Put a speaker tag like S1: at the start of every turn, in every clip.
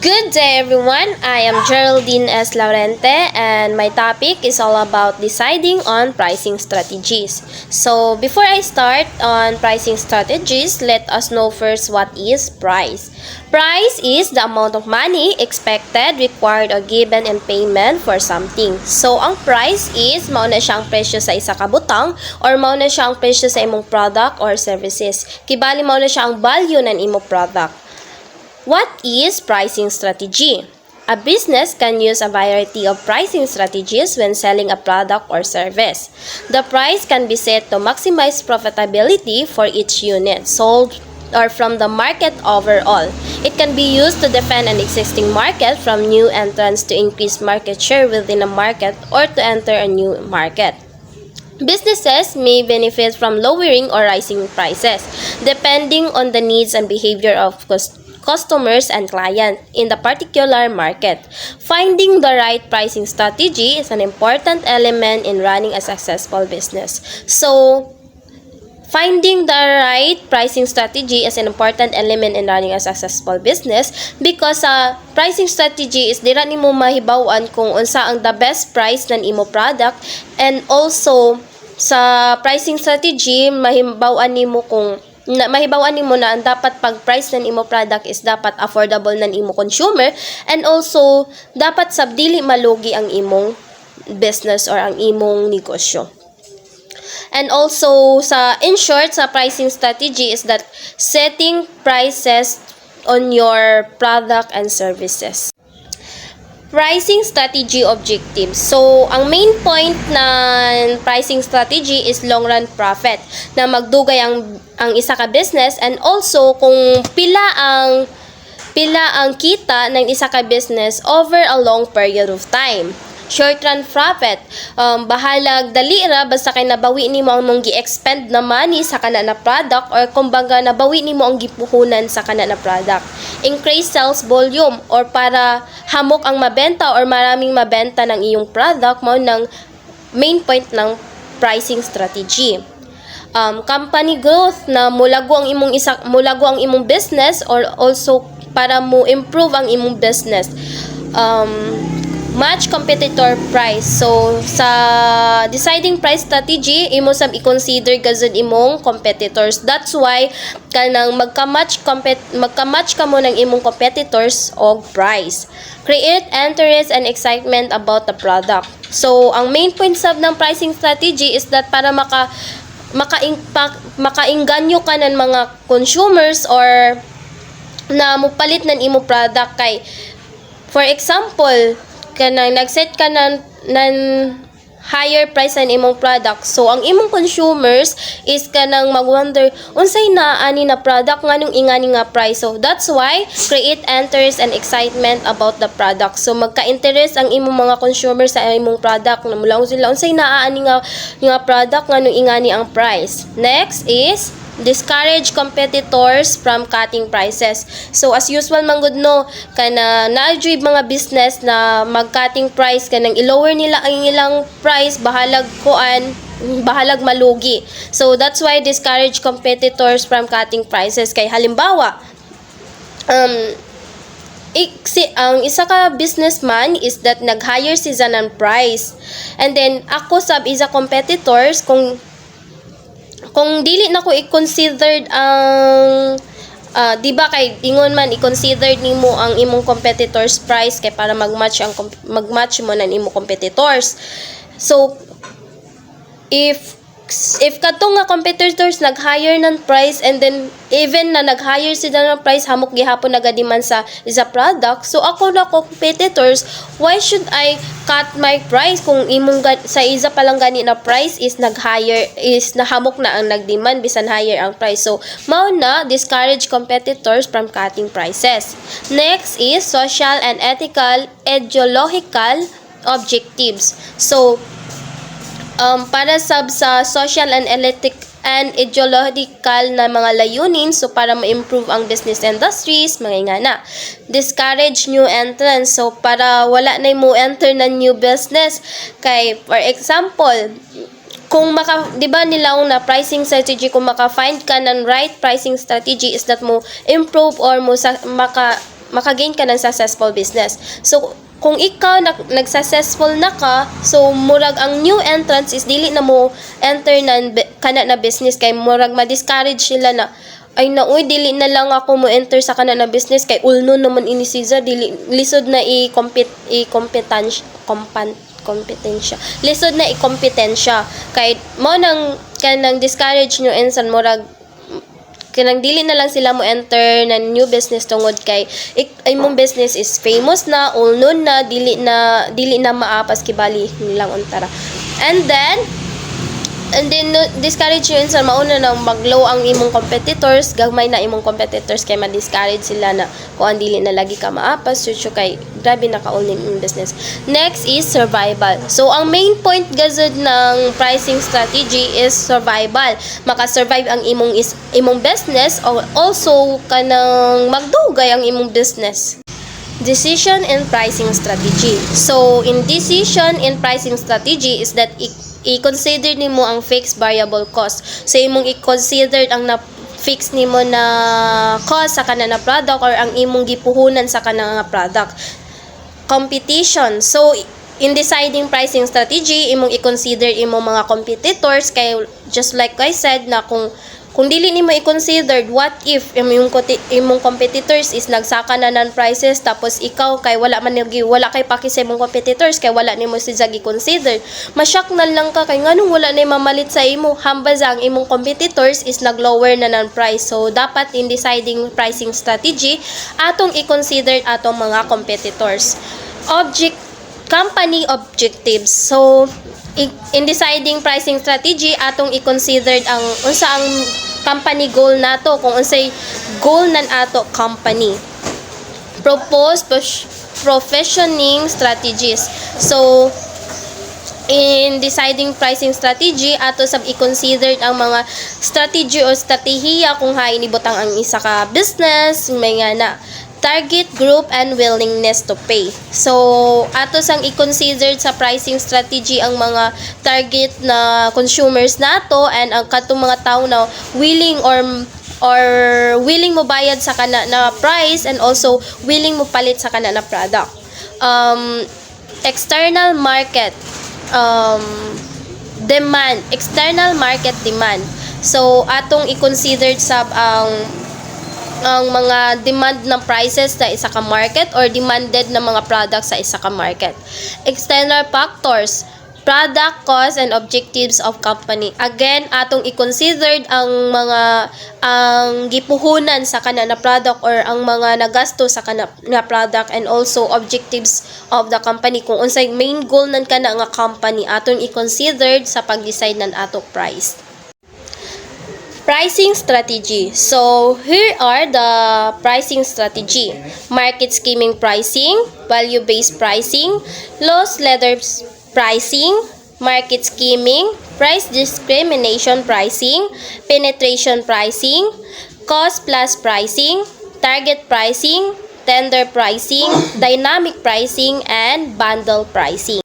S1: Good day everyone, I am Geraldine S. Laurente and my topic is all about deciding on pricing strategies. So before I start on pricing strategies, let us know first what is price. Price is the amount of money expected, required, or given in payment for something. So ang price is mauna siyang presyo sa isa ka butang or mauna siyang presyo sa imong product or services. Kibali mauna siyang value ng imong product. What is pricing strategy? A business can use a variety of pricing strategies when selling a product or service. The price can be set to maximize profitability for each unit sold or from the market overall. It can be used to defend an existing market from new entrants, to increase market share within a market, or to enter a new market. Businesses may benefit from lowering or rising prices, depending on the needs and behavior of customers and clients in the particular market. Finding the right pricing strategy is an important element in running a successful business. So, finding the right pricing strategy is an important element in running a successful business because pricing strategy is dira nimo mahibaw-an kung unsa ang the best price ng imo product, and also sa pricing strategy mahibaw-an nimo na ang dapat pag-price ng imo product is dapat affordable ng imo consumer, and also dapat sabdili malugi ang imong business or ang imong negosyo. And also in short, sa pricing strategy is that setting prices on your product and services. Pricing strategy objectives. So, ang main point ng pricing strategy is long run profit, na magdugay ang isa ka business, and also kung pila ang kita ng isa ka business over a long period of time. Short run profit, bahalag dali ra basta kay nabawi nimo ang mong gi-expend na money sa kana na product, or kumbaga nabawi nimo ang gipuhunan sa kana na product. Increase sales volume, or para hamok ang mabenta or maraming mabenta ng iyong product, mao nang main point ng pricing strategy. Company growth, na mulago ang imong business, or also para mo improve ang imong business. Match competitor price. So, sa deciding price strategy, imo sab i-consider gazud imong competitors. That's why kanang magka-match ka mo ng imong competitors og price. Create interest and excitement about the product. So, ang main point sab ng pricing strategy is that para makainganyo ka ng mga consumers or na mupalit ng imong product. Kay for example, kanang nag-set ka ng higher price ng imong product, so ang imong consumers is kanang mag-wonder unsay naani na product nganong ingani nga price. So that's why create interest and excitement about the product. So magka-interest ang imong mga consumers sa imong product, na mula sila unsay naani nga product nganong ingani ang price. Next is discourage competitors from cutting prices. So as usual manggod no, kana na-drive mga business na mag-cutting price, kanang i-lower nila ang ilang price, bahalag malugi. So that's why discourage competitors from cutting prices. Kay halimbawa, ang isa ka businessman is that nag-hire siya ng price, and then ako sab isa competitors, kung dili na ko i-considered ang di ba kay ingon man i-consider nimo ang imong competitors price kay para mag-match mo ng imong competitors. So if katong nga competitors nag-hire ng price, and then even na nag-hire sila ng price, hamok gihapon nagadiman sa product, so ako na competitors, why should I cut my price kung imong sa isa pa lang gani na price is nahamok na ang nagdemand bisan higher ang price. So mao na discourage competitors from cutting prices. Next is social and ethical ideological objectives. So para sa social and ideological na mga layunin, so para ma-improve ang business industries, mga ingana. Discourage new entrants, so para wala na mo enter na new business. Kay for example, kung di ba nilaw na pricing strategy, kung maka-find ka ng right pricing strategy is that mo improve or makagain ka ng successful business. So kung ikaw nag-successful na ka, so murag ang new entrants is dili na mo enter kana na business kay murag ma-discourage sila na ay uy, dili na lang ako mo enter sa kana na business kay ulno naman ini siya, dili lisod na kompetensya lisod na ikompetensya kay mo nang kanang discourage nyo insan murag kanang dili na lang sila mo enter na new business tungod kay imong business is famous na, ulno na, dili na maapas kibali nilang untara. And then no, discourage yun sa mauna na maglow ang imong competitors, gagmay na imong competitors kay ma-discourage sila na kung ang dili na lagi ka maapas, so kay grabe na kaul ni imong business. Next is survival. So ang main point gazud ng pricing strategy is survival. Maka-survive ang imong business or also kanang magdugay ang imong business. Decision and pricing strategy. So in decision and pricing strategy is that i-consider nimo ang fixed variable cost. So imong i-consider ang na-fix nimo na cost sa kana na product or ang imong gipuhunan sa kana nga product. Competition. So in deciding pricing strategy, imong i-consider imong mga competitors kay just like I said na kung dili nimo i-consider, what if imong competitors is nagsaka na ng prices tapos ikaw kay wala kay paki sa imong competitors kay wala nimo siya gi-consider. Masyak na lang ka kay nganong wala na mamalit sa imo hambas ang imong competitors is naglower na ng price. So dapat in deciding pricing strategy atong i-consider atong mga competitors. Company objectives. So in deciding pricing strategy atong i-consider ang unsa ang company goal nato, kung unsay goal nan ato company. Propose professioning strategies. So in deciding pricing strategy ato sab i-consider ang mga strategy o stratehiya kung hain ibutang ang isa ka business may nga na target group and willingness to pay. So ato sang i-consider sa pricing strategy ang mga target na consumers nato and ang katong mga tao na willing or willing mo bayad sa kana na price and also willing mo palit sa kana na product. External market demand, external market demand. So atong i-consider sab ang mga demand ng prices sa isa ka market or demanded na mga products sa isa ka market. External factors, product cost and objectives of company. Again, atong i-consider ang gipuhunan sa kana na product or ang mga nagasto sa kana na product and also objectives of the company. Kung unsay main goal nan kana nga company atong i-consider sa pag-decide ng atok price. Pricing strategy. So, here are the pricing strategy. Market skimming pricing, value-based pricing, loss leader pricing, market skimming, price discrimination pricing, penetration pricing, cost plus pricing, target pricing, tender pricing, dynamic pricing, and bundle pricing.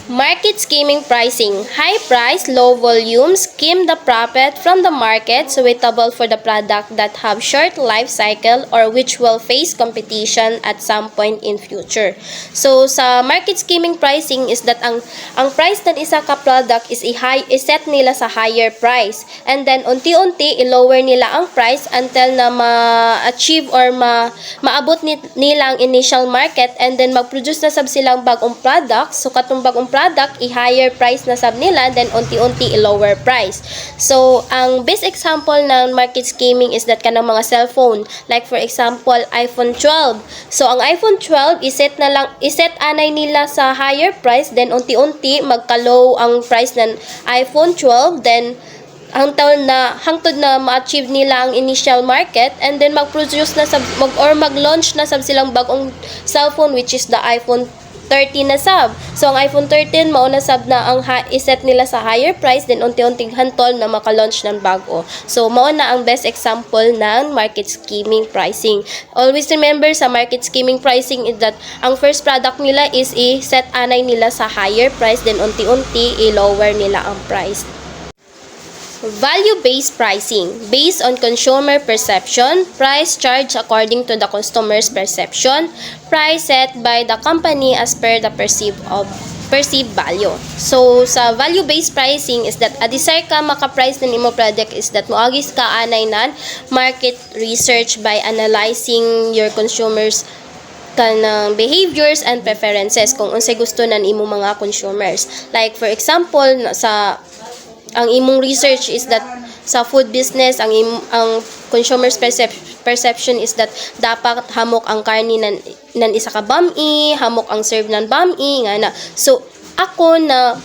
S1: Market skimming pricing. High price, low volume, skim the profit from the market suitable for the product that have short life cycle or which will face competition at some point in future. So sa market skimming pricing is that ang price ng isa ka product is i-set nila sa higher price and then unti-unti i-lower nila ang price until na ma-achieve or maabot nila ang initial market and then mag-produce na sab silang bagong product. So katong bagong product, i-higher price na sab nila, then unti-unti i-lower price. So, ang best example ng market skimming is that kanang mga cellphone. Like for example, iPhone 12. So, ang iPhone 12, iset anay nila sa higher price, then unti-unti magka-low ang price ng iPhone 12, then hangtod na ma-achieve nila ang initial market and then mag-produce na mag-launch na sab silang bagong cellphone which is the iPhone 13 na sab. So, ang iPhone 13, mauna sab na ang iset nila sa higher price, then unti-unting hantol na maka-launch ng bago. So, mauna ang best example ng market skimming pricing. Always remember sa market skimming pricing is that ang first product nila is i-set anay nila sa higher price, then unti-unti i-lower nila ang price. Value-based pricing. Based on consumer perception, price charged according to the customer's perception, price set by the company as per the perceived value. So, sa value-based pricing is that adisay ka maka-price ng imo product is that moagis ka anay nan market research by analyzing your consumers kanang behaviors and preferences kung unsay gusto nan imo mga consumers. Like for example, ang imong research is that sa food business ang consumers perception is that dapat hamok ang karni nan isa ka bami, hamok ang serve nan bami nga na. So ako na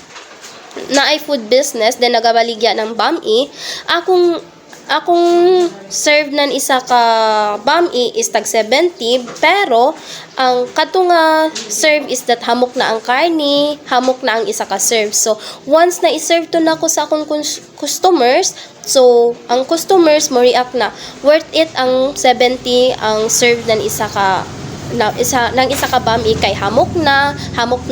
S1: ay food business then nagabaligya ng bami, akong serve nan isa ka bami is tag 70 pero ang katunga serve is that hamok na ang karni, hamok na ang isa ka serve. So once na i-serve to nako sa akong customers, so ang customers mo react na worth it ang 70 ang serve nan isa ka bami kay hamok na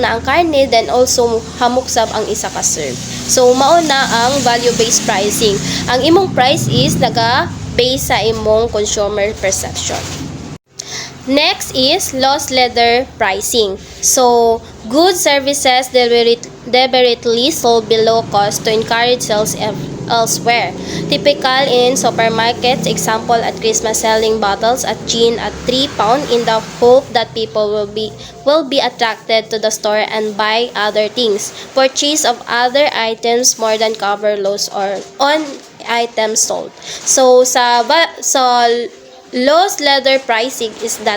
S1: ang karne, then also hamok sab ang isa ka serve. So mao na ang value-based pricing. Ang imong price is naga-base sa imong consumer perception. Next is loss leader pricing. So goods services deliberately sold below cost to encourage sales elsewhere. Typical in supermarkets, example at Christmas selling bottles at gin at £3 in the hope that people will be attracted to the store and buy other things. Purchase of other items more than cover loss or on items sold. So sa loss leader pricing is that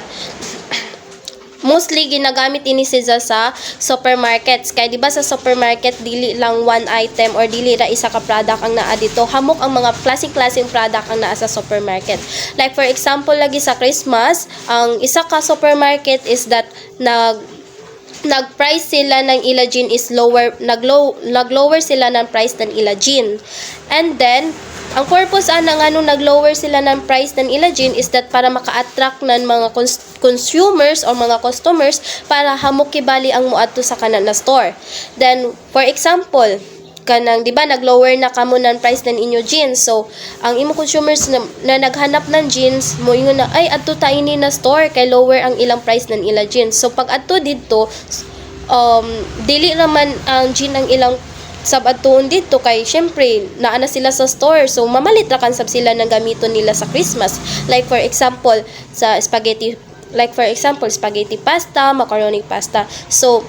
S1: mostly ginagamit ini siya sa supermarkets. Kaya di ba sa supermarket dili lang one item or dili ra isa ka product ang naa dito. Hamok ang mga klaseng product ang naa sa supermarket. Like for example lagi sa Christmas, ang isa ka supermarket is that nag-price sila ng ila gin is nag-lower sila ng price ng ila gin. And then ang purpose nag-lower sila ng price ng ila gin is that para maka-attract ng mga consumers or mga customers para hamok kibali ang muadto sa kanan na store. Then for example, kanang di ba nag-lower na kamo ng price ng inyo jeans. So ang imo consumers na naghanap ng jeans mo ingon na ay adto ta ini na store kay lower ang ilang price ng ila jeans. So pag adto didto dili naman ang jean ang ilang sabadtuon dito kay syempre naa na sila sa store, so mamalit ra kan sab sila ng gamiton nila sa Christmas. Like for example spaghetti pasta, macaroni pasta. So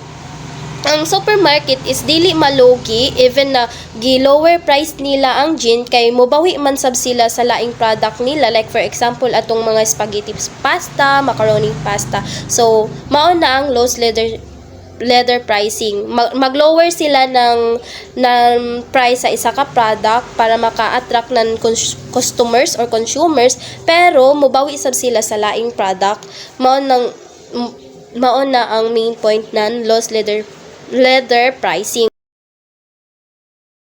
S1: ang supermarket is dili malugi even na gi-lower price nila ang gin kay mobawi man sab sila sa laing product nila. Like for example atong mga spaghetti pasta, macaroni pasta. So mao na ang loss leader pricing. Mag-lower sila ng price sa isa ka product para maka-attract ng customers or consumers pero mobawi sab sila sa laing product. Mao na ang main point ng loss leader pricing.